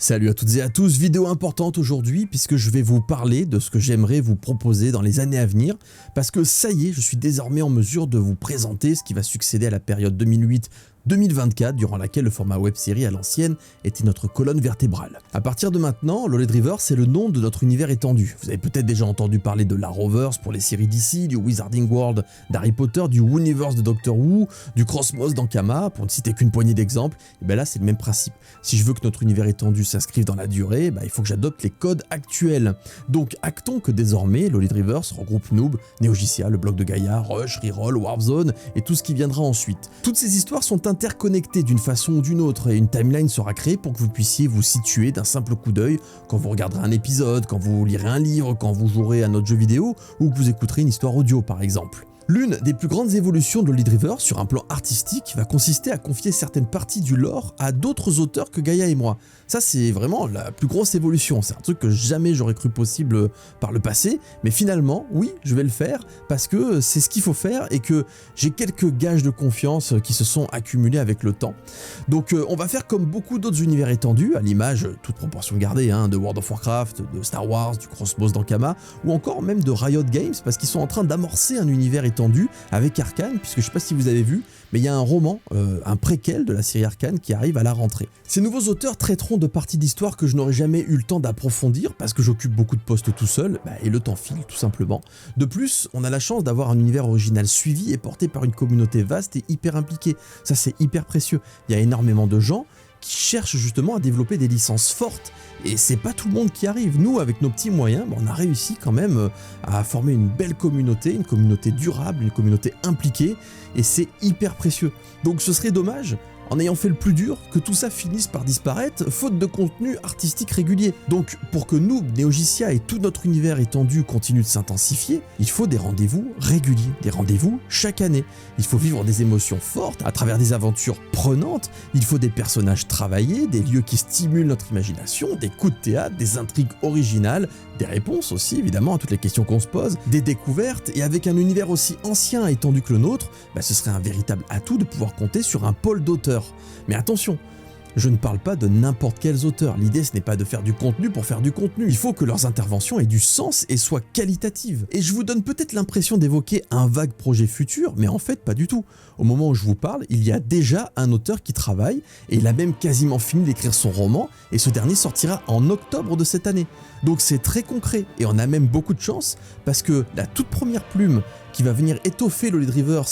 Salut à toutes et à tous, vidéo importante aujourd'hui puisque je vais vous parler de ce que j'aimerais vous proposer dans les années à venir parce que ça y est, je suis désormais en mesure de vous présenter ce qui va succéder à la période 2008-2024 durant laquelle le format web-série à l'ancienne était notre colonne vertébrale. A partir de maintenant, Lolled River c'est le nom de notre univers étendu. Vous avez peut-être déjà entendu parler de l'Arrowverse pour les séries d'ici, du Wizarding World d'Harry Potter, du Wooniverse de Doctor Who, du Cosmos d'Ankama, pour ne citer qu'une poignée d'exemples. Et bien là c'est le même principe. Si je veux que notre univers étendu s'inscrive dans la durée, il faut que j'adopte les codes actuels. Donc actons que désormais Lolled River regroupe Noob, Neogicia, le bloc de Gaïa, Rush, Reroll, Warp Zone et tout ce qui viendra ensuite. Toutes ces histoires sont interconnectées d'une façon ou d'une autre et une timeline sera créée pour que vous puissiez vous situer d'un simple coup d'œil quand vous regarderez un épisode, quand vous lirez un livre, quand vous jouerez à notre jeu vidéo ou que vous écouterez une histoire audio par exemple. L'une des plus grandes évolutions de Lolled River sur un plan artistique va consister à confier certaines parties du lore à d'autres auteurs que Gaïa et moi. Ça c'est vraiment la plus grosse évolution, c'est un truc que jamais j'aurais cru possible par le passé, mais finalement oui je vais le faire parce que c'est ce qu'il faut faire et que j'ai quelques gages de confiance qui se sont accumulés avec le temps. Donc on va faire comme beaucoup d'autres univers étendus, à l'image, toute proportion gardée, de World of Warcraft, de Star Wars, du Cosmos d'Ankama, ou encore même de Riot Games parce qu'ils sont en train d'amorcer un univers étendu avec Arcane, puisque je sais pas si vous avez vu, mais il y a un roman, un préquel de la série Arcane qui arrive à la rentrée. Ces nouveaux auteurs traiteront de parties d'histoire que je n'aurais jamais eu le temps d'approfondir parce que j'occupe beaucoup de postes tout seul, et le temps file tout simplement. De plus, on a la chance d'avoir un univers original suivi et porté par une communauté vaste et hyper impliquée. Ça c'est hyper précieux. Il y a énormément de gens qui cherchent justement à développer des licences fortes et c'est pas tout le monde qui arrive. Nous avec nos petits moyens, on a réussi quand même à former une belle communauté, une communauté durable, une communauté impliquée et c'est hyper précieux. Donc ce serait dommage, en ayant fait le plus dur, que tout ça finisse par disparaître, faute de contenu artistique régulier. Donc pour que nous, Neogicia et tout notre univers étendu continue de s'intensifier, il faut des rendez-vous réguliers, des rendez-vous chaque année. Il faut vivre des émotions fortes à travers des aventures prenantes, il faut des personnages travaillés, des lieux qui stimulent notre imagination, des coups de théâtre, des intrigues originales, des réponses aussi évidemment à toutes les questions qu'on se pose, des découvertes, et avec un univers aussi ancien et étendu que le nôtre, ce serait un véritable atout de pouvoir compter sur un pôle d'auteurs. Mais attention, je ne parle pas de n'importe quels auteurs, l'idée ce n'est pas de faire du contenu pour faire du contenu, il faut que leurs interventions aient du sens et soient qualitatives. Et je vous donne peut-être l'impression d'évoquer un vague projet futur, mais en fait pas du tout. Au moment où je vous parle, il y a déjà un auteur qui travaille, et il a même quasiment fini d'écrire son roman, et ce dernier sortira en octobre de cette année. Donc c'est très concret, et on a même beaucoup de chance, parce que la toute première plume qui va venir étoffer Lolled River,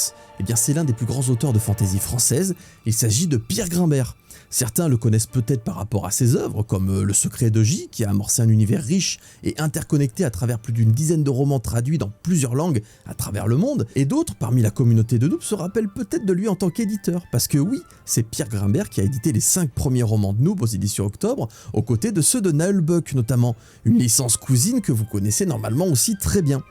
c'est l'un des plus grands auteurs de fantasy française, il s'agit de Pierre Grimbert. Certains le connaissent peut-être par rapport à ses œuvres, comme Le Secret de J, qui a amorcé un univers riche et interconnecté à travers plus d'une dizaine de romans traduits dans plusieurs langues à travers le monde, et d'autres, parmi la communauté de Noob, se rappellent peut-être de lui en tant qu'éditeur, parce que oui, c'est Pierre Grimbert qui a édité les 5 premiers romans de Noob aux éditions Octobre, aux côtés de ceux de Naël Buck notamment, une licence cousine que vous connaissez normalement aussi très bien.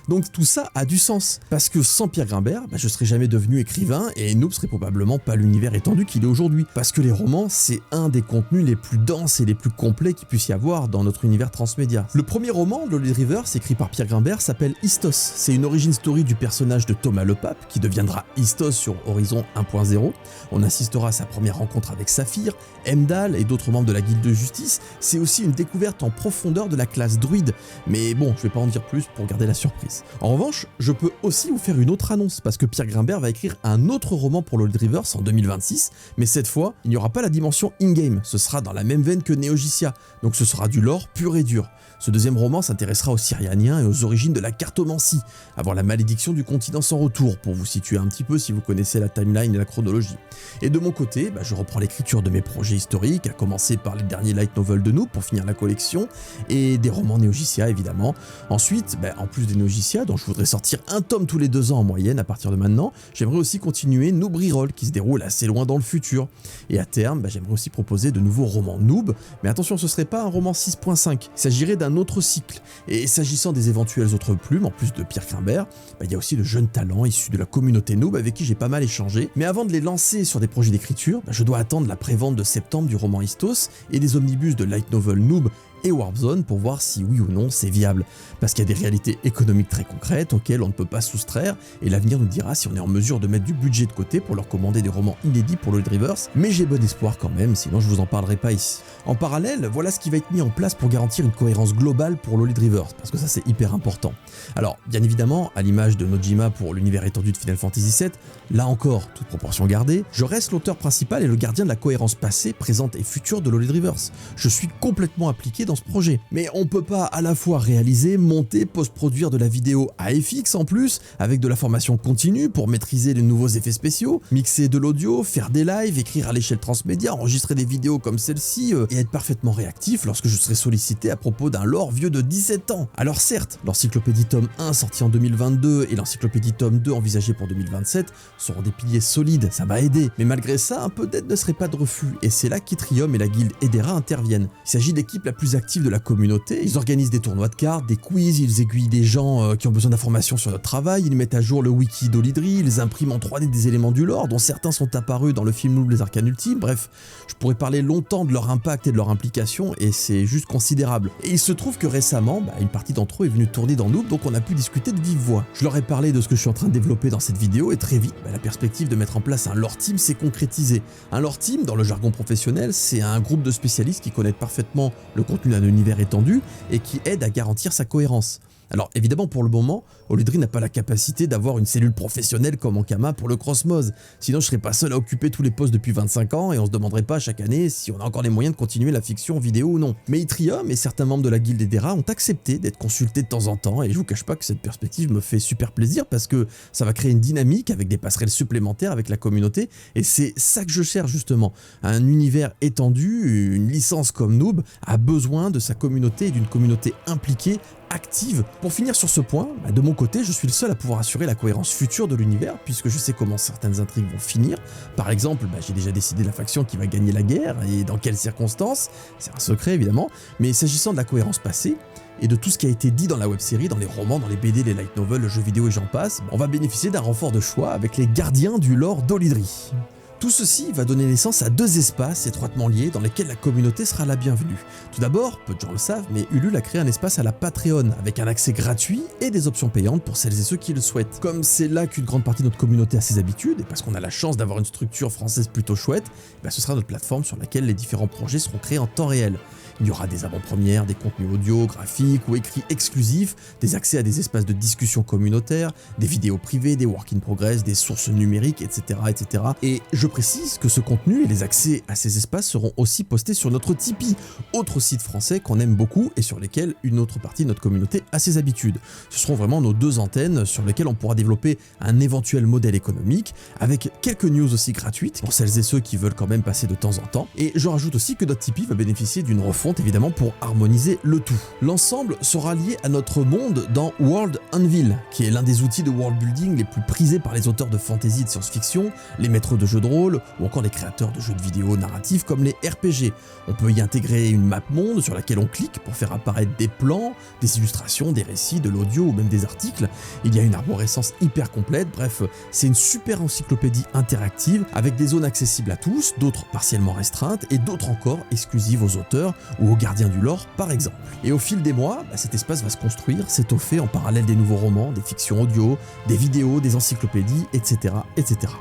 Donc tout ça a du sens, parce que sans Pierre Grimbert, je serais jamais devenu écrivain et Noob serait probablement pas l'univers étendu qu'il est aujourd'hui, parce que les romans c'est un des contenus les plus denses et les plus complets qu'il puisse y avoir dans notre univers transmédia. Le premier roman, Lolled River, écrit par Pierre Grimbert, s'appelle Istos. C'est une origin story du personnage de Thomas le Pape, qui deviendra Istos sur Horizon 1.0. On assistera à sa première rencontre avec Saphir, Heimdall et d'autres membres de la Guilde de Justice. C'est aussi une découverte en profondeur de la classe druide, mais bon, je vais pas en dire plus pour garder la surprise. En revanche, je peux aussi vous faire une autre annonce, parce que Pierre Grimbert va écrire un autre roman pour Lolled River en 2026, mais cette fois, il n'y aura pas la dimension in-game, ce sera dans la même veine que Neogicia, donc ce sera du lore pur et dur. Ce deuxième roman s'intéressera aux Syrianiens et aux origines de la cartomancie, avant la malédiction du continent sans retour, pour vous situer un petit peu si vous connaissez la timeline et la chronologie. Et de mon côté, je reprends l'écriture de mes projets historiques, à commencer par les derniers light novels de Noob pour finir la collection, et des romans Neogicia évidemment. Ensuite, en plus des Neogicia, dont je voudrais sortir un tome tous les 2 ans en moyenne à partir de maintenant, j'aimerais aussi continuer Noob Reroll, qui se déroule assez loin dans le futur. Et à terme, j'aimerais aussi proposer de nouveaux romans Noob, mais attention, ce serait pas un roman 6.5, il s'agirait d'un autre cycle. Et s'agissant des éventuelles autres plumes, en plus de Pierre Grimbert, il y a aussi de jeunes talents issus de la communauté Noob avec qui j'ai pas mal échangé. Mais avant de les lancer sur des projets d'écriture, je dois attendre la prévente de septembre du roman Istos et des omnibus de light novel Noob et Warp Zone pour voir si oui ou non c'est viable. Parce qu'il y a des réalités économiques très concrètes auxquelles on ne peut pas soustraire, et l'avenir nous dira si on est en mesure de mettre du budget de côté pour leur commander des romans inédits pour Lollydreverse, mais j'ai bon espoir quand même, sinon je vous en parlerai pas ici. En parallèle, voilà ce qui va être mis en place pour garantir une cohérence globale pour Lollydreverse, parce que ça c'est hyper important. Alors, bien évidemment, à l'image de Nojima pour l'univers étendu de Final Fantasy VII, là encore, toute proportion gardée, je reste l'auteur principal et le gardien de la cohérence passée, présente et future de Lollydreverse. Je suis complètement appliqué dans ce projet. Mais on peut pas à la fois réaliser, monter, post-produire de la vidéo à FX en plus, avec de la formation continue pour maîtriser les nouveaux effets spéciaux, mixer de l'audio, faire des lives, écrire à l'échelle transmédia, enregistrer des vidéos comme celle-ci, et être parfaitement réactif lorsque je serai sollicité à propos d'un lore vieux de 17 ans. Alors certes, l'encyclopédie tome 1 sorti en 2022 et l'encyclopédie tome 2 envisagée pour 2027 seront des piliers solides, ça m'a aidé. Mais malgré ça, un peu d'aide ne serait pas de refus, et c'est là qu'Yttrium et la guilde Edera interviennent. Il s'agit de l'équipe la plus active de la communauté, ils organisent des tournois de cartes, des quiz, ils aiguillent des gens qui ont besoin d'informations sur notre travail, ils mettent à jour le wiki d'Olydri, ils impriment en 3D des éléments du lore, dont certains sont apparus dans le film Noob les Arcanes Ultimes. Bref, je pourrais parler longtemps de leur impact et de leur implication, et c'est juste considérable. Et il se trouve que récemment, une partie d'entre eux est venue tourner dans Noob, donc on a pu discuter de vive voix. Je leur ai parlé de ce que je suis en train de développer dans cette vidéo, et très vite, la perspective de mettre en place un lore team s'est concrétisée. Un lore team, dans le jargon professionnel, c'est un groupe de spécialistes qui connaissent parfaitement le contenu d'un univers étendu et qui aident à garantir sa cohérence. Alors évidemment pour le moment, Olydri n'a pas la capacité d'avoir une cellule professionnelle comme Ankama pour le Crossmose, sinon je serais pas seul à occuper tous les postes depuis 25 ans et on se demanderait pas chaque année si on a encore les moyens de continuer la fiction vidéo ou non. Mais Yttrium et certains membres de la guilde Edera ont accepté d'être consultés de temps en temps et je vous cache pas que cette perspective me fait super plaisir parce que ça va créer une dynamique avec des passerelles supplémentaires avec la communauté et c'est ça que je cherche justement. Un univers étendu, une licence comme Noob a besoin de sa communauté et d'une communauté impliquée, active. Pour finir sur ce point, de mon côté, je suis le seul à pouvoir assurer la cohérence future de l'univers puisque je sais comment certaines intrigues vont finir. Par exemple, j'ai déjà décidé la faction qui va gagner la guerre et dans quelles circonstances, c'est un secret évidemment, mais s'agissant de la cohérence passée, et de tout ce qui a été dit dans la web-série, dans les romans, dans les BD, les light novels, le jeu vidéo et j'en passe, on va bénéficier d'un renfort de choix avec les gardiens du lore d'Olydri. Tout ceci va donner naissance à deux espaces étroitement liés dans lesquels la communauté sera la bienvenue. Tout d'abord, peu de gens le savent, mais Ulule a créé un espace à la Patreon, avec un accès gratuit et des options payantes pour celles et ceux qui le souhaitent. Comme c'est là qu'une grande partie de notre communauté a ses habitudes, et parce qu'on a la chance d'avoir une structure française plutôt chouette, ce sera notre plateforme sur laquelle les différents projets seront créés en temps réel. Il y aura des avant-premières, des contenus audio, graphiques ou écrits exclusifs, des accès à des espaces de discussion communautaires, des vidéos privées, des work in progress, des sources numériques, etc. etc. Et je précise que ce contenu et les accès à ces espaces seront aussi postés sur notre Tipeee, autre site français qu'on aime beaucoup et sur lesquels une autre partie de notre communauté a ses habitudes. Ce seront vraiment nos deux antennes sur lesquelles on pourra développer un éventuel modèle économique, avec quelques news aussi gratuites pour celles et ceux qui veulent quand même passer de temps en temps. Et je rajoute aussi que notre Tipeee va bénéficier d'une refonte évidemment pour harmoniser le tout. L'ensemble sera lié à notre monde dans World Anvil, qui est l'un des outils de world building les plus prisés par les auteurs de fantasy et de science-fiction, les maîtres de jeux de rôle ou encore les créateurs de jeux de vidéo narratifs comme les RPG. On peut y intégrer une map monde sur laquelle on clique pour faire apparaître des plans, des illustrations, des récits, de l'audio ou même des articles. Il y a une arborescence hyper complète, bref, c'est une super encyclopédie interactive avec des zones accessibles à tous, d'autres partiellement restreintes et d'autres encore exclusives aux auteurs ou aux gardiens du lore par exemple. Et au fil des mois, cet espace va se construire, s'étoffer en parallèle des nouveaux romans, des fictions audio, des vidéos, des encyclopédies, etc. etc.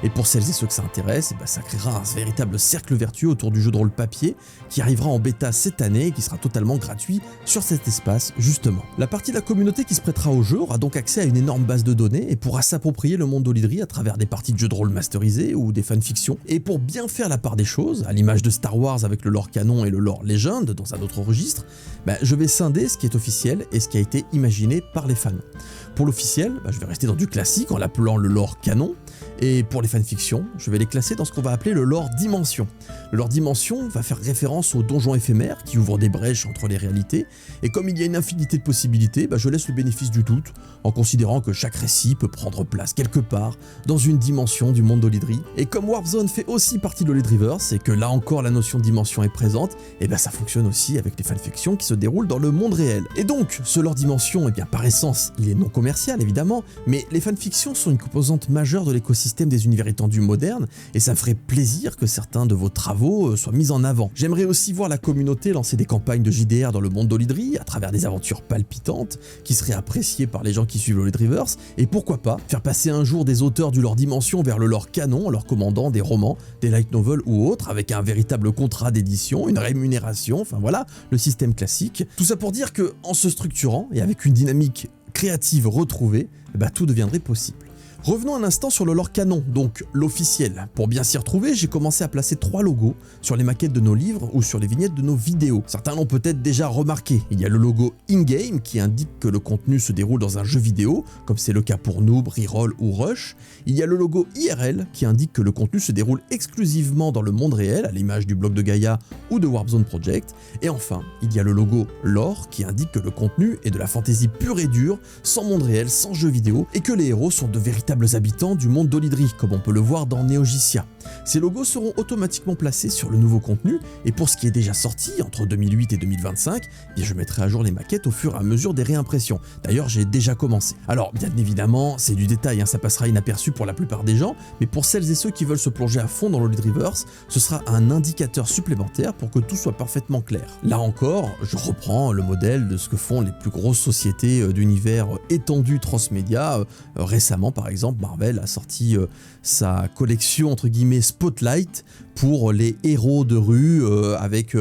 Et pour celles et ceux que ça intéresse, ça créera un véritable cercle vertueux autour du jeu de rôle papier qui arrivera en bêta cette année et qui sera totalement gratuit sur cet espace justement. La partie de la communauté qui se prêtera au jeu aura donc accès à une énorme base de données et pourra s'approprier le monde d'Olydri à travers des parties de jeux de rôle masterisés ou des fanfictions. Et pour bien faire la part des choses, à l'image de Star Wars avec le lore canon et le lore légende dans un autre registre, je vais scinder ce qui est officiel et ce qui a été imaginé par les fans. Pour l'officiel, je vais rester dans du classique en l'appelant le lore canon, et pour les fanfictions, je vais les classer dans ce qu'on va appeler le lore dimension. Le lore dimension va faire référence aux donjons éphémères qui ouvrent des brèches entre les réalités, et comme il y a une infinité de possibilités, je laisse le bénéfice du doute, en considérant que chaque récit peut prendre place quelque part dans une dimension du monde d'Olydri. Et comme Warp Zone fait aussi partie de Olydriverse, et que là encore la notion de dimension est présente, ça fonctionne aussi avec les fanfictions qui se déroulent dans le monde réel. Et donc, ce lore dimension, par essence, il est non commercial évidemment, mais les fanfictions sont une composante majeure de l'écosystème l'écosystème des univers étendus modernes et ça me ferait plaisir que certains de vos travaux soient mis en avant. J'aimerais aussi voir la communauté lancer des campagnes de JDR dans le monde d'Olydri à travers des aventures palpitantes qui seraient appréciées par les gens qui suivent Olydriverse et pourquoi pas faire passer un jour des auteurs du lore dimension vers le lore canon en leur commandant des romans, des light novels ou autres avec un véritable contrat d'édition, une rémunération, enfin voilà, le système classique. Tout ça pour dire que en se structurant et avec une dynamique créative retrouvée, tout deviendrait possible. Revenons un instant sur le lore canon, donc l'officiel. Pour bien s'y retrouver, j'ai commencé à placer 3 logos sur les maquettes de nos livres ou sur les vignettes de nos vidéos. Certains l'ont peut-être déjà remarqué. Il y a le logo in-game qui indique que le contenu se déroule dans un jeu vidéo, comme c'est le cas pour Noob, Reroll ou Rush. Il y a le logo IRL qui indique que le contenu se déroule exclusivement dans le monde réel, à l'image du bloc de Gaïa ou de Warp Zone Project. Et enfin, il y a le logo Lore qui indique que le contenu est de la fantasy pure et dure, sans monde réel, sans jeu vidéo, et que les héros sont de véritables habitants du monde d'Olydri, comme on peut le voir dans Neogicia. Ces logos seront automatiquement placés sur le nouveau contenu, et pour ce qui est déjà sorti, entre 2008 et 2025, je mettrai à jour les maquettes au fur et à mesure des réimpressions. D'ailleurs, j'ai déjà commencé. Alors, bien évidemment, c'est du détail, ça passera inaperçu pour la plupart des gens, mais pour celles et ceux qui veulent se plonger à fond dans l'Olydriverse, ce sera un indicateur supplémentaire pour que tout soit parfaitement clair. Là encore, je reprends le modèle de ce que font les plus grosses sociétés d'univers étendus transmédia. Récemment, par exemple, Marvel a sorti sa collection entre guillemets Spotlight pour les héros de rue avec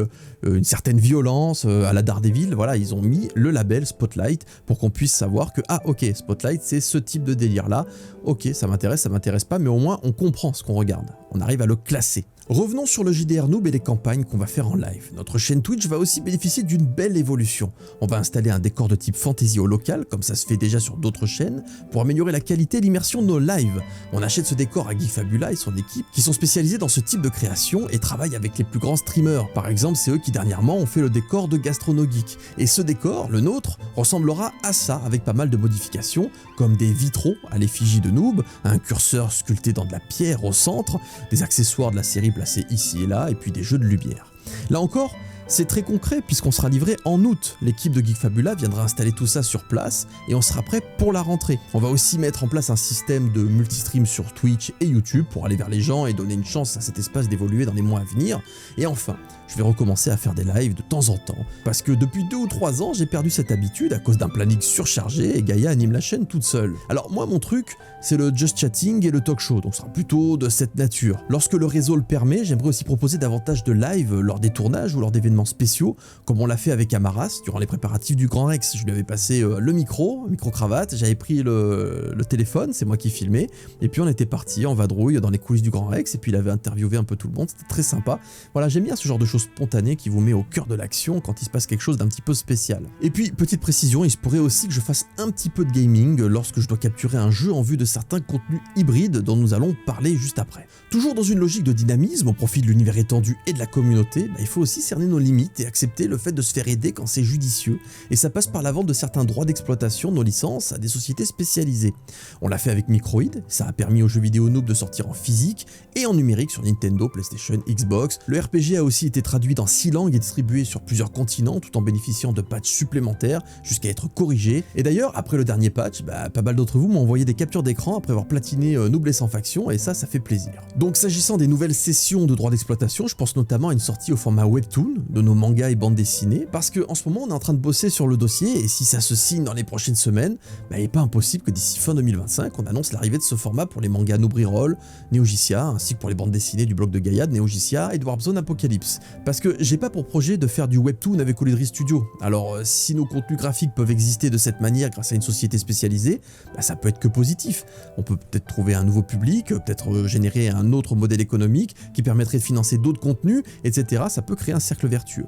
une certaine violence à la Daredevil. Voilà, ils ont mis le label Spotlight pour qu'on puisse savoir que ok, Spotlight c'est ce type de délire là, ok, ça m'intéresse pas, mais au moins on comprend ce qu'on regarde, on arrive à le classer. Revenons sur le JDR Noob et les campagnes qu'on va faire en live. Notre chaîne Twitch va aussi bénéficier d'une belle évolution. On va installer un décor de type fantasy au local, comme ça se fait déjà sur d'autres chaînes, pour améliorer la qualité et l'immersion de nos lives. On achète ce décor à Geek Fabula et son équipe, qui sont spécialisés dans ce type de création et travaillent avec les plus grands streamers. Par exemple, c'est eux qui dernièrement ont fait le décor de Gastronogeek. Et ce décor, le nôtre, ressemblera à ça, avec pas mal de modifications, comme des vitraux à l'effigie de Noob, un curseur sculpté dans de la pierre au centre, des accessoires de la série placés ici et là, et puis des jeux de lumière. Là encore, c'est très concret puisqu'on sera livré en août. L'équipe de Geek Fabula viendra installer tout ça sur place et on sera prêt pour la rentrée. On va aussi mettre en place un système de multistream sur Twitch et YouTube pour aller vers les gens et donner une chance à cet espace d'évoluer dans les mois à venir. Et enfin, je vais recommencer à faire des lives de temps en temps parce que depuis 2 ou 3 ans, j'ai perdu cette habitude à cause d'un planning surchargé et Gaïa anime la chaîne toute seule. Alors moi, mon truc, c'est le just chatting et le talk show, donc ce sera plutôt de cette nature. Lorsque le réseau le permet, j'aimerais aussi proposer davantage de live lors des tournages ou lors d'événements spéciaux, comme on l'a fait avec Amaras durant les préparatifs du Grand Rex. Je lui avais passé le micro-cravate, j'avais pris le téléphone, c'est moi qui filmais, et puis on était parti en vadrouille dans les coulisses du Grand Rex, et puis il avait interviewé un peu tout le monde, c'était très sympa. Voilà, j'aime bien ce genre de choses spontanées qui vous met au cœur de l'action quand il se passe quelque chose d'un petit peu spécial. Et puis, petite précision, il se pourrait aussi que je fasse un petit peu de gaming lorsque je dois capturer un jeu en vue de certains contenus hybrides dont nous allons parler juste après. Toujours dans une logique de dynamisme au profit de l'univers étendu et de la communauté, il faut aussi cerner nos limites et accepter le fait de se faire aider quand c'est judicieux, et ça passe par la vente de certains droits d'exploitation de nos licences à des sociétés spécialisées. On l'a fait avec Microïd, ça a permis aux jeux vidéo Noob de sortir en physique et en numérique sur Nintendo, PlayStation, Xbox. Le RPG a aussi été traduit dans 6 langues et distribué sur plusieurs continents tout en bénéficiant de patchs supplémentaires jusqu'à être corrigé. Et d'ailleurs, après le dernier patch, pas mal d'entre vous m'ont envoyé des captures d'écran après avoir platiné Noob sans faction, et ça fait plaisir. Donc s'agissant des nouvelles sessions de droits d'exploitation, je pense notamment à une sortie au format webtoon de nos mangas et bandes dessinées, parce qu'en ce moment on est en train de bosser sur le dossier, et si ça se signe dans les prochaines semaines, il n'est pas impossible que d'ici fin 2025 on annonce l'arrivée de ce format pour les mangas Noob Reroll, Neogicia, ainsi que pour les bandes dessinées du bloc de Gaïa, de Neogicia et de Warp Zone Apocalypse. Parce que j'ai pas pour projet de faire du webtoon avec Olydri Studio. Alors si nos contenus graphiques peuvent exister de cette manière grâce à une société spécialisée, ça peut être que positif. On peut peut-être trouver un nouveau public, peut-être générer un autre modèle économique qui permettrait de financer d'autres contenus, etc. Ça peut créer un cercle vertueux.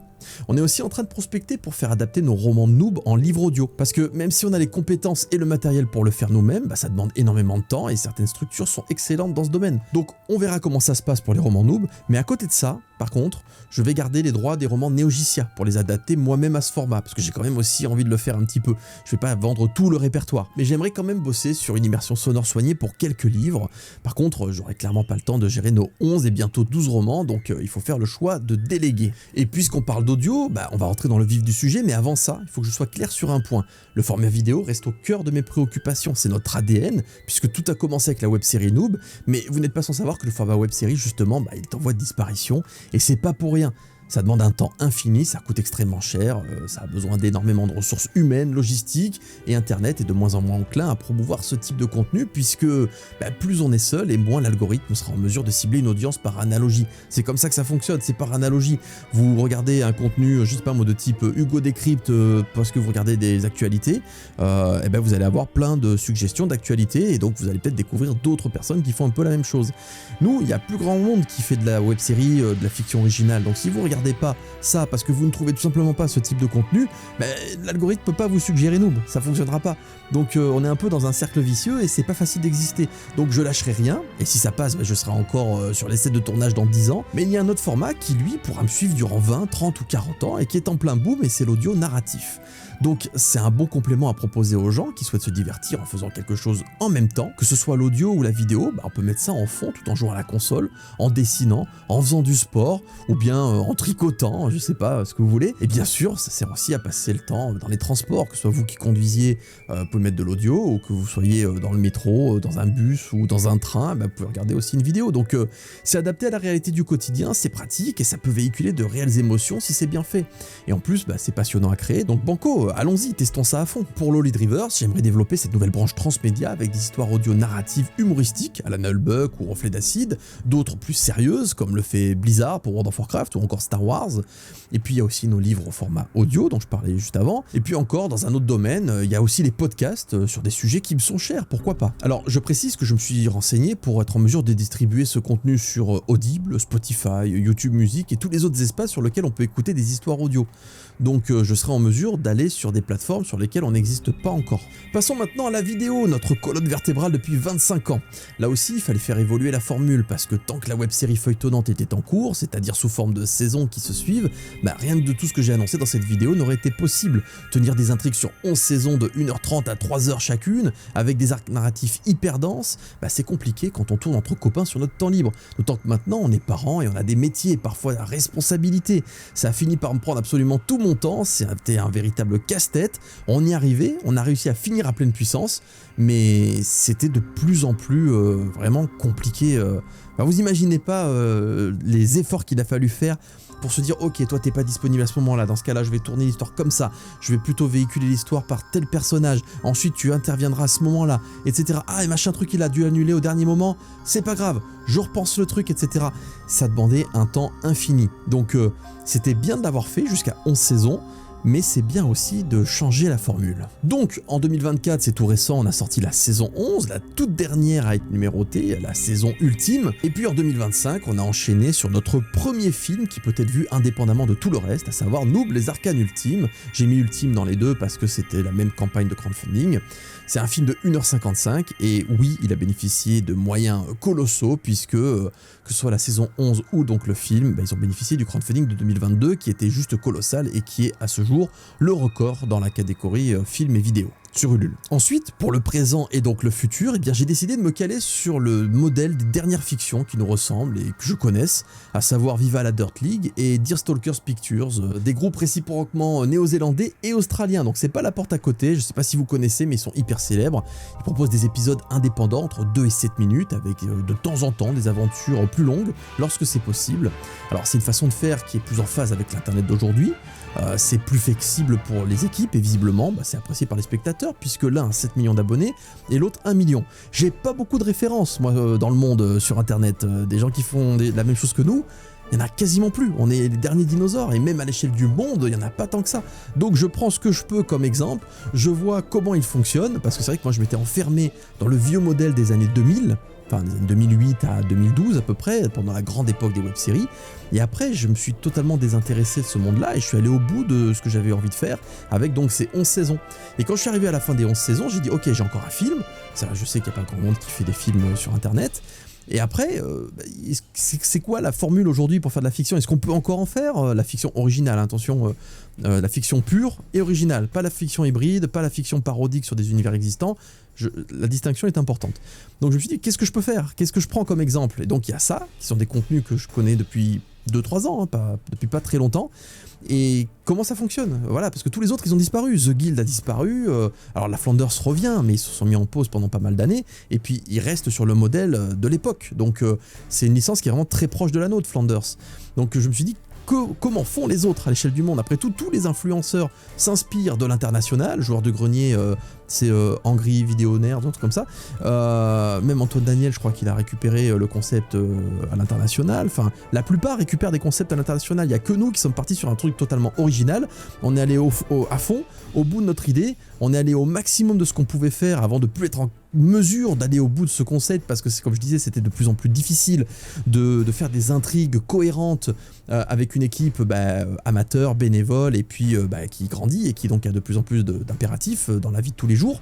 On est aussi en train de prospecter pour faire adapter nos romans de Noob en livre audio, parce que même si on a les compétences et le matériel pour le faire nous-mêmes, ça demande énormément de temps et certaines structures sont excellentes dans ce domaine. Donc on verra comment ça se passe pour les romans Noob, mais à côté de ça, par contre, je vais garder les droits des romans Neogicia pour les adapter moi-même à ce format, parce que j'ai quand même aussi envie de le faire un petit peu. Je vais pas vendre tout le répertoire, mais j'aimerais quand même bosser sur une immersion sonore soignée pour quelques livres. Par contre, j'aurai clairement pas le temps de gérer nos 11 et bientôt 12 romans, donc il faut faire le choix de déléguer. Et puisque puisqu'on parle d'audio, on va rentrer dans le vif du sujet, mais avant ça, il faut que je sois clair sur un point. Le format vidéo reste au cœur de mes préoccupations, c'est notre ADN, puisque tout a commencé avec la web-série Noob, mais vous n'êtes pas sans savoir que le format web-série, justement, il est en voie de disparition, et c'est pas pour rien. Ça demande un temps infini, ça coûte extrêmement cher, ça a besoin d'énormément de ressources humaines, logistiques, et Internet est de moins en moins enclin à promouvoir ce type de contenu puisque plus on est seul et moins l'algorithme sera en mesure de cibler une audience par analogie. C'est comme ça que ça fonctionne, c'est par analogie. Vous regardez un contenu, je sais pas moi, de type Hugo Décrypte parce que vous regardez des actualités, vous allez avoir plein de suggestions d'actualités et donc vous allez peut-être découvrir d'autres personnes qui font un peu la même chose. Nous, il y a plus grand monde qui fait de la web-série, de la fiction originale, donc si vous regardez pas ça parce que vous ne trouvez tout simplement pas ce type de contenu, l'algorithme peut pas vous suggérer Noob, ça fonctionnera pas. Donc on est un peu dans un cercle vicieux et c'est pas facile d'exister. Donc je lâcherai rien et si ça passe, je serai encore sur les sets de tournage dans 10 ans. Mais il y a un autre format qui lui pourra me suivre durant 20, 30 ou 40 ans et qui est en plein boom et c'est l'audio narratif. Donc c'est un bon complément à proposer aux gens qui souhaitent se divertir en faisant quelque chose en même temps, que ce soit l'audio ou la vidéo, on peut mettre ça en fond tout en jouant à la console, en dessinant, en faisant du sport ou bien en tricotant, je sais pas ce que vous voulez. Et bien sûr, ça sert aussi à passer le temps dans les transports, que ce soit vous qui conduisiez, vous pouvez mettre de l'audio, ou que vous soyez dans le métro, dans un bus ou dans un train, vous pouvez regarder aussi une vidéo. Donc c'est adapté à la réalité du quotidien, c'est pratique et ça peut véhiculer de réelles émotions si c'est bien fait. Et en plus, c'est passionnant à créer, donc banco, allons-y, testons ça à fond. Pour Lolly Drivers, j'aimerais développer cette nouvelle branche transmédia avec des histoires audio narratives humoristiques à la Nullbuck ou Reflet d'Acide, d'autres plus sérieuses comme le fait Blizzard pour World of Warcraft ou encore Star Wars. Et puis il y a aussi nos livres au format audio dont je parlais juste avant. Et puis encore dans un autre domaine, il y a aussi les podcasts sur des sujets qui me sont chers, pourquoi pas. Alors je précise que je me suis renseigné pour être en mesure de distribuer ce contenu sur Audible, Spotify, YouTube Music et tous les autres espaces sur lesquels on peut écouter des histoires audio. Donc je serai en mesure d'aller sur des plateformes sur lesquelles on n'existe pas encore. Passons maintenant à la vidéo, notre colonne vertébrale depuis 25 ans. Là aussi, il fallait faire évoluer la formule parce que tant que la web-série feuilletonnante était en cours, c'est-à-dire sous forme de saisons qui se suivent, rien de tout ce que j'ai annoncé dans cette vidéo n'aurait été possible. Tenir des intrigues sur 11 saisons de 1h30 à 3h chacune, avec des arcs narratifs hyper denses, c'est compliqué quand on tourne entre copains sur notre temps libre. D'autant que maintenant on est parents et on a des métiers, parfois la responsabilité. Ça a fini par me prendre absolument tout mon temps, c'était un véritable casse-tête. On y arrivait, on a réussi à finir à pleine puissance, mais c'était de plus en plus vraiment compliqué. Vous imaginez pas les efforts qu'il a fallu faire pour se dire ok, toi t'es pas disponible à ce moment là, dans ce cas là je vais tourner l'histoire comme ça, je vais plutôt véhiculer l'histoire par tel personnage, ensuite tu interviendras à ce moment là, etc. Ah et machin truc il a dû annuler au dernier moment, c'est pas grave, je repense le truc, etc. Ça demandait un temps infini, donc c'était bien de l'avoir fait jusqu'à 11 saisons, mais c'est bien aussi de changer la formule. Donc en 2024, c'est tout récent, on a sorti la saison 11, la toute dernière à être numérotée, la saison ultime, et puis en 2025, on a enchaîné sur notre premier film qui peut être vu indépendamment de tout le reste, à savoir Noob les Arcanes Ultimes. J'ai mis Ultime dans les deux parce que c'était la même campagne de crowdfunding. C'est un film de 1h55 et oui, il a bénéficié de moyens colossaux puisque que ce soit la saison 11 ou donc le film, ils ont bénéficié du crowdfunding de 2022 qui était juste colossal et qui est à ce jour le record dans la catégorie film et vidéo sur Ulule. Ensuite, pour le présent et donc le futur, j'ai décidé de me caler sur le modèle des dernières fictions qui nous ressemblent et que je connaisse, à savoir Viva la Dirt League et Deerstalkers Pictures, des groupes réciproquement néo-zélandais et australiens, donc c'est pas la porte à côté, je sais pas si vous connaissez mais ils sont hyper célèbres. Ils proposent des épisodes indépendants entre 2 et 7 minutes avec de temps en temps des aventures plus longues lorsque c'est possible. Alors c'est une façon de faire qui est plus en phase avec l'internet d'aujourd'hui. C'est plus flexible pour les équipes et visiblement c'est apprécié par les spectateurs puisque l'un a 7 millions d'abonnés et l'autre 1 million. J'ai pas beaucoup de références moi dans le monde sur internet, des gens qui font la même chose que nous, il n'y en a quasiment plus, on est les derniers dinosaures et même à l'échelle du monde il n'y en a pas tant que ça. Donc je prends ce que je peux comme exemple, je vois comment il fonctionne parce que c'est vrai que moi je m'étais enfermé dans le vieux modèle des années 2000, enfin des années 2008 à 2012 à peu près, pendant la grande époque des web-séries. Et après, je me suis totalement désintéressé de ce monde-là et je suis allé au bout de ce que j'avais envie de faire avec donc ces 11 saisons. Et quand je suis arrivé à la fin des 11 saisons, j'ai dit ok, j'ai encore un film. Ça, je sais qu'il n'y a pas grand monde qui fait des films sur internet. Et après, c'est quoi la formule aujourd'hui pour faire de la fiction? Est-ce qu'on peut encore en faire la fiction originale, attention, la fiction pure et originale, pas la fiction hybride, pas la fiction parodique sur des univers existants. La distinction est importante. Donc je me suis dit, qu'est-ce que je peux faire? Qu'est-ce que je prends comme exemple? Et donc il y a ça, qui sont des contenus que je connais depuis 2-3 ans, hein, depuis pas très longtemps. Et comment ça fonctionne? Voilà, parce que tous les autres ils ont disparu. The Guild a disparu, alors la Flanders revient, mais ils se sont mis en pause pendant pas mal d'années, et puis ils restent sur le modèle de l'époque. Donc c'est une licence qui est vraiment très proche de la nôtre, Flanders. Donc je me suis dit, comment font les autres à l'échelle du monde? Après tout, tous les influenceurs s'inspirent de l'international. Joueur de grenier, c'est Angry Video Nerd, un truc comme ça. Même Antoine Daniel, je crois qu'il a récupéré le concept à l'international. Enfin, la plupart récupèrent des concepts à l'international. Il n'y a que nous qui sommes partis sur un truc totalement original. On est allé à fond, au bout de notre idée. On est allé au maximum de ce qu'on pouvait faire avant de plus être en mesure d'aller au bout de ce concept, parce que comme je disais, c'était de plus en plus difficile de faire des intrigues cohérentes avec une équipe amateur, bénévole, et puis qui grandit et qui donc a de plus en plus d'impératifs dans la vie de tous les jours.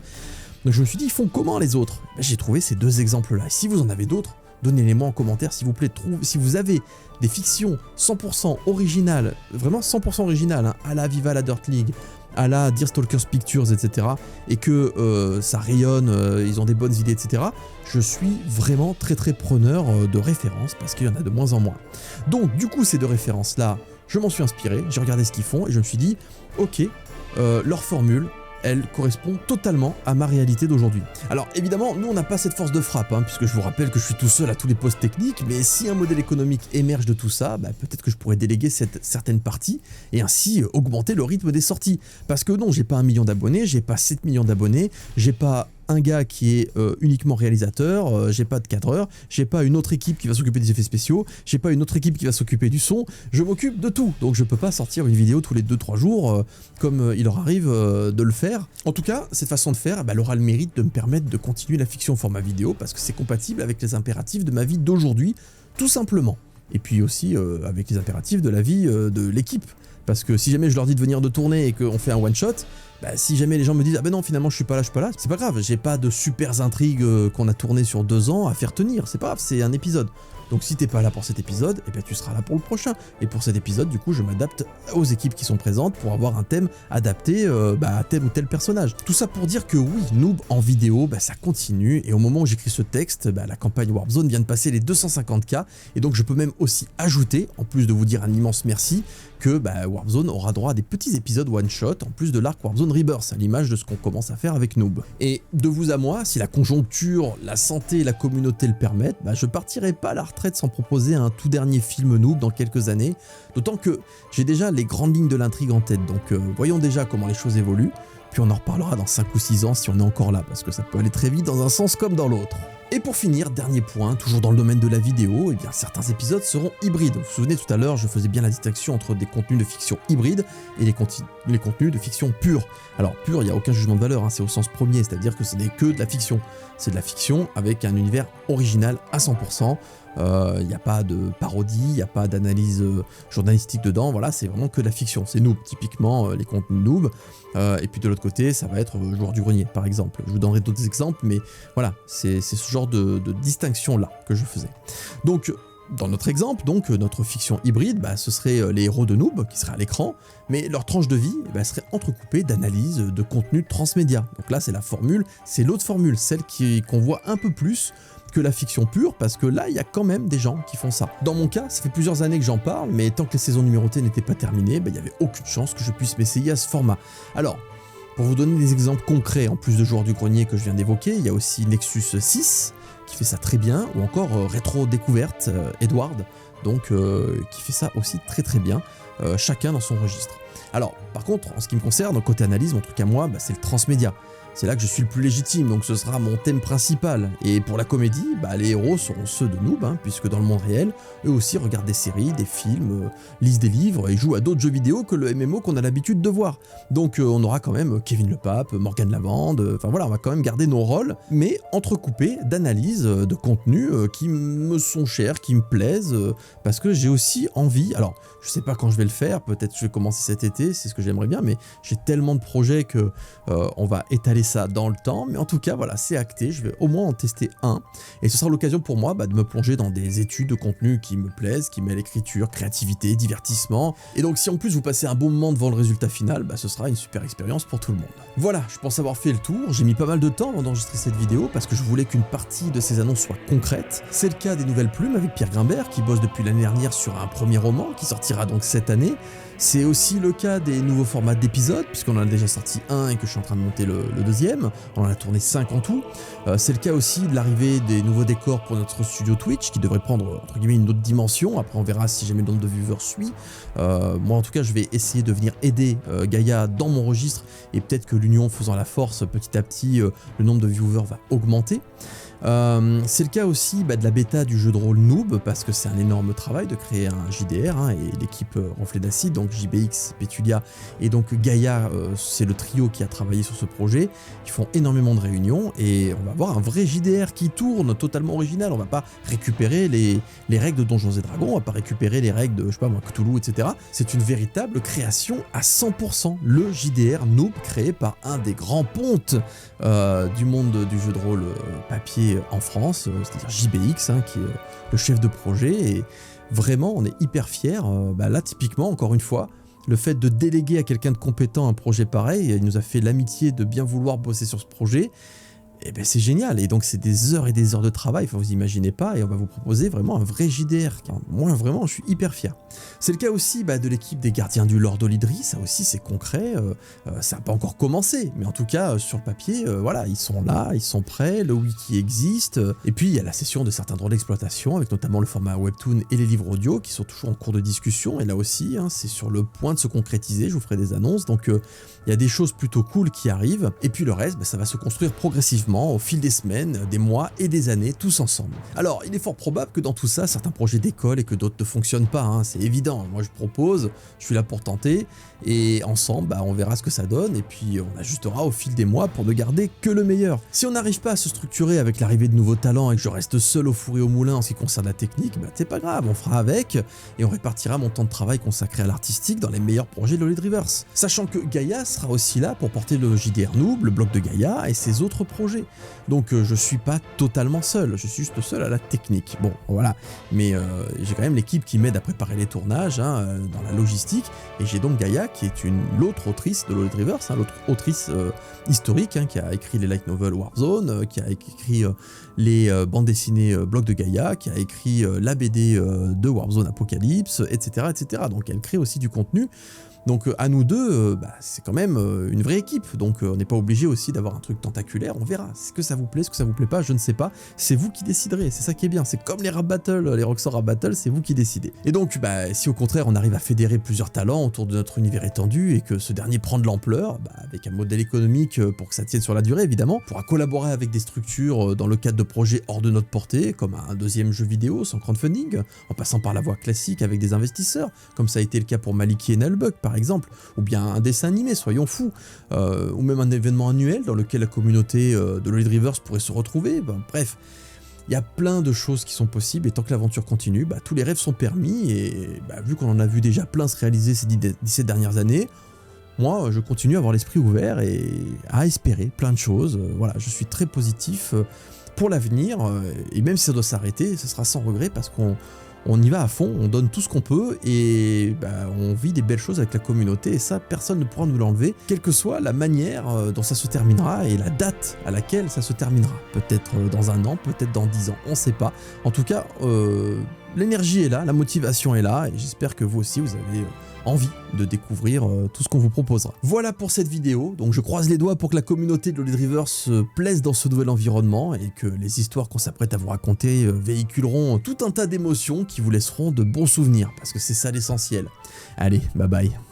Donc je me suis dit, ils font comment les autres? J'ai trouvé ces deux exemples-là. Et si vous en avez d'autres, donnez-les-moi en commentaire s'il vous plaît. Si vous avez des fictions 100% originales, vraiment 100% originales, hein, à la Viva la Dirt League, à la Deerstalkers Pictures, etc., et que ça rayonne, ils ont des bonnes idées, etc., je suis vraiment très très preneur de références, parce qu'il y en a de moins en moins. Donc du coup, ces deux références-là, je m'en suis inspiré, j'ai regardé ce qu'ils font, et je me suis dit, ok, leur formule, elle correspond totalement à ma réalité d'aujourd'hui. Alors évidemment, nous on n'a pas cette force de frappe, hein, puisque je vous rappelle que je suis tout seul à tous les postes techniques, mais si un modèle économique émerge de tout ça, peut-être que je pourrais déléguer certaines parties et ainsi augmenter le rythme des sorties. Parce que non, j'ai pas 1 million d'abonnés, j'ai pas 7 millions d'abonnés, j'ai pas un gars qui est uniquement réalisateur, j'ai pas de cadreur, j'ai pas une autre équipe qui va s'occuper des effets spéciaux, j'ai pas une autre équipe qui va s'occuper du son, je m'occupe de tout. Donc je peux pas sortir une vidéo tous les 2-3 jours comme il leur arrive de le faire. En tout cas, cette façon de faire, elle aura le mérite de me permettre de continuer la fiction au format vidéo parce que c'est compatible avec les impératifs de ma vie d'aujourd'hui, tout simplement. Et puis aussi avec les impératifs de la vie de l'équipe. Parce que si jamais je leur dis de venir de tourner et qu'on fait un one-shot, si jamais les gens me disent « Ah ben non, finalement je suis pas là, c'est pas grave, j'ai pas de super intrigues qu'on a tourné sur 2 ans à faire tenir, c'est pas grave, c'est un épisode. » Donc si t'es pas là pour cet épisode, tu seras là pour le prochain. Et pour cet épisode, du coup, je m'adapte aux équipes qui sont présentes pour avoir un thème adapté à tel ou tel personnage. Tout ça pour dire que oui, Noob en vidéo, ça continue. Et au moment où j'écris ce texte, la campagne Warp Zone vient de passer les 250K. Et donc je peux même aussi ajouter, en plus de vous dire un immense merci, que Warp Zone aura droit à des petits épisodes one-shot, en plus de l'arc Warp Zone Rebirth, à l'image de ce qu'on commence à faire avec Noob. Et de vous à moi, si la conjoncture, la santé et la communauté le permettent, je partirai pas à la retraite sans proposer un tout dernier film Noob dans quelques années, d'autant que j'ai déjà les grandes lignes de l'intrigue en tête, donc voyons déjà comment les choses évoluent, puis on en reparlera dans 5 ou 6 ans si on est encore là, parce que ça peut aller très vite dans un sens comme dans l'autre. Et pour finir, dernier point, toujours dans le domaine de la vidéo, certains épisodes seront hybrides. Vous vous souvenez tout à l'heure, je faisais bien la distinction entre des contenus de fiction hybride et les contenus de fiction pure. Alors pure, il n'y a aucun jugement de valeur, hein, c'est au sens premier, c'est-à-dire que ce n'est que de la fiction. C'est de la fiction avec un univers original à 100%. Il n'y a pas de parodie, il n'y a pas d'analyse journalistique dedans, voilà, c'est vraiment que de la fiction. C'est Noob, typiquement les contenus Noob. Et puis de l'autre côté, ça va être Joueur du Grenier, par exemple. Je vous donnerai d'autres exemples, mais voilà, c'est ce genre de distinction-là que je faisais. Donc, dans notre exemple, notre fiction hybride, ce serait les héros de Noob qui seraient à l'écran, mais leur tranche de vie serait entrecoupée d'analyses de contenu transmédia. Donc là, c'est la formule, c'est l'autre formule, celle qu'on voit un peu plus que la fiction pure, parce que là, il y a quand même des gens qui font ça. Dans mon cas, ça fait plusieurs années que j'en parle, mais tant que les saisons numérotées n'étaient pas terminées, il n'y avait aucune chance que je puisse m'essayer à ce format. Alors, pour vous donner des exemples concrets, en plus de Joueurs du Grenier que je viens d'évoquer, il y a aussi Nexus 6, qui fait ça très bien, ou encore Rétro Découverte, Edward, qui fait ça aussi très très bien, chacun dans son registre. Alors, par contre, en ce qui me concerne, côté analyse, mon truc à moi, c'est le transmédia. C'est là que je suis le plus légitime, donc ce sera mon thème principal. Et pour la comédie, les héros seront ceux de Noob, puisque dans le monde réel, eux aussi regardent des séries, des films, lisent des livres et jouent à d'autres jeux vidéo que le MMO qu'on a l'habitude de voir. Donc on aura quand même Kevin le Pape, Morgane Lavande, enfin voilà, on va quand même garder nos rôles, mais entrecoupés d'analyses de contenus qui me sont chers, qui me plaisent, parce que j'ai aussi envie, alors je sais pas quand je vais le faire, peut-être je vais commencer cet été, c'est ce que j'aimerais bien, mais j'ai tellement de projets que on va étaler ça dans le temps. Mais en tout cas, voilà, c'est acté, je vais au moins en tester un. Et ce sera l'occasion pour moi de me plonger dans des études de contenu qui me plaisent, qui mêlent écriture, créativité, divertissement. Et donc si en plus vous passez un bon moment devant le résultat final, ce sera une super expérience pour tout le monde. Voilà, je pense avoir fait le tour. J'ai mis pas mal de temps avant d'enregistrer cette vidéo parce que je voulais qu'une partie de ces annonces soit concrète. C'est le cas des Nouvelles Plumes avec Pierre Grimbert qui bosse depuis l'année dernière sur un premier roman qui sortira donc cette année. C'est aussi le cas des nouveaux formats d'épisodes, puisqu'on en a déjà sorti un et que je suis en train de monter le deuxième. On en a tourné 5 en tout. C'est le cas aussi de l'arrivée des nouveaux décors pour notre studio Twitch, qui devrait prendre, entre guillemets, une autre dimension. Après, on verra si jamais le nombre de viewers suit. Moi, en tout cas, je vais essayer de venir aider Gaïa dans mon registre, et peut-être que l'union faisant la force, petit à petit, le nombre de viewers va augmenter. C'est le cas aussi de la bêta du jeu de rôle Noob, parce que c'est un énorme travail de créer un JDR, et l'équipe Reflet d'Acide, donc JBX, Petulia et donc Gaïa, c'est le trio qui a travaillé sur ce projet. Ils font énormément de réunions et on va avoir un vrai JDR qui tourne, totalement original. On va pas récupérer les règles de Donjons et Dragons, on va pas récupérer les règles de, je sais pas moi, Cthulhu, etc. C'est une véritable création à 100%, le JDR Noob créé par un des grands pontes du monde du jeu de rôle papier en France, c'est-à-dire JBX, qui est le chef de projet, et vraiment on est hyper fiers. Là typiquement, encore une fois, le fait de déléguer à quelqu'un de compétent un projet pareil, il nous a fait l'amitié de bien vouloir bosser sur ce projet. Et c'est génial, et donc c'est des heures et des heures de travail, enfin vous imaginez pas, et on va vous proposer vraiment un vrai JDR. Moi vraiment je suis hyper fier. C'est le cas aussi de l'équipe des Gardiens du Lord Olydri, ça aussi c'est concret, ça n'a pas encore commencé, mais en tout cas sur le papier, voilà, ils sont là, ils sont prêts, le wiki existe, et puis il y a la session de certains droits d'exploitation, avec notamment le format webtoon et les livres audio, qui sont toujours en cours de discussion, et là aussi c'est sur le point de se concrétiser, je vous ferai des annonces, donc il y a des choses plutôt cool qui arrivent, et puis le reste, ça va se construire progressivement, au fil des semaines, des mois et des années, tous ensemble. Alors, il est fort probable que dans tout ça, certains projets décollent et que d'autres ne fonctionnent pas, c'est évident. Moi, je propose, je suis là pour tenter, et ensemble, on verra ce que ça donne, et puis on ajustera au fil des mois pour ne garder que le meilleur. Si on n'arrive pas à se structurer avec l'arrivée de nouveaux talents et que je reste seul au four et au moulin en ce qui concerne la technique, c'est pas grave, on fera avec, et on répartira mon temps de travail consacré à l'artistique dans les meilleurs projets de Lollydrivers. Sachant que Gaïa sera aussi là pour porter le JDR Noob, le blog de Gaïa et ses autres projets. Donc je suis pas totalement seul, je suis juste seul à la technique. Bon, voilà, mais j'ai quand même l'équipe qui m'aide à préparer les tournages, dans la logistique, et j'ai donc Gaïa qui est l'autre autrice de Lollydrivers, l'autre autrice historique, qui a écrit les light novels Warzone, qui a écrit les bandes dessinées blog de Gaïa, qui a écrit la BD de Warzone Apocalypse, etc., etc. Donc elle crée aussi du contenu. Donc à nous deux, c'est quand même une vraie équipe, donc on n'est pas obligé aussi d'avoir un truc tentaculaire, on verra. Ce que ça vous plaît, ce que ça vous plaît pas, je ne sais pas, c'est vous qui déciderez, c'est ça qui est bien, c'est comme les rap battles, les Rockstar rap battles, c'est vous qui décidez. Et donc si au contraire on arrive à fédérer plusieurs talents autour de notre univers étendu et que ce dernier prend de l'ampleur, avec un modèle économique pour que ça tienne sur la durée évidemment, on pourra collaborer avec des structures dans le cadre de projets hors de notre portée, comme un deuxième jeu vidéo sans crowdfunding, en passant par la voie classique avec des investisseurs, comme ça a été le cas pour Maliki et Nullbug par exemple, ou bien un dessin animé, soyons fous, ou même un événement annuel dans lequel la communauté de Lollydrivers pourrait se retrouver, bref. Il y a plein de choses qui sont possibles et tant que l'aventure continue, tous les rêves sont permis et vu qu'on en a vu déjà plein se réaliser ces 17 dernières années, moi je continue à avoir l'esprit ouvert et à espérer plein de choses. Voilà, je suis très positif pour l'avenir et même si ça doit s'arrêter, ce sera sans regret parce qu'on y va à fond, on donne tout ce qu'on peut et on vit des belles choses avec la communauté et ça personne ne pourra nous l'enlever, quelle que soit la manière dont ça se terminera et la date à laquelle ça se terminera. Peut-être dans un an, peut-être dans 10 ans, on ne sait pas. En tout cas, l'énergie est là, la motivation est là et j'espère que vous aussi vous avez envie de découvrir tout ce qu'on vous proposera. Voilà pour cette vidéo, donc je croise les doigts pour que la communauté de Lollydrivers se plaise dans ce nouvel environnement et que les histoires qu'on s'apprête à vous raconter véhiculeront tout un tas d'émotions qui vous laisseront de bons souvenirs, parce que c'est ça l'essentiel. Allez, bye bye.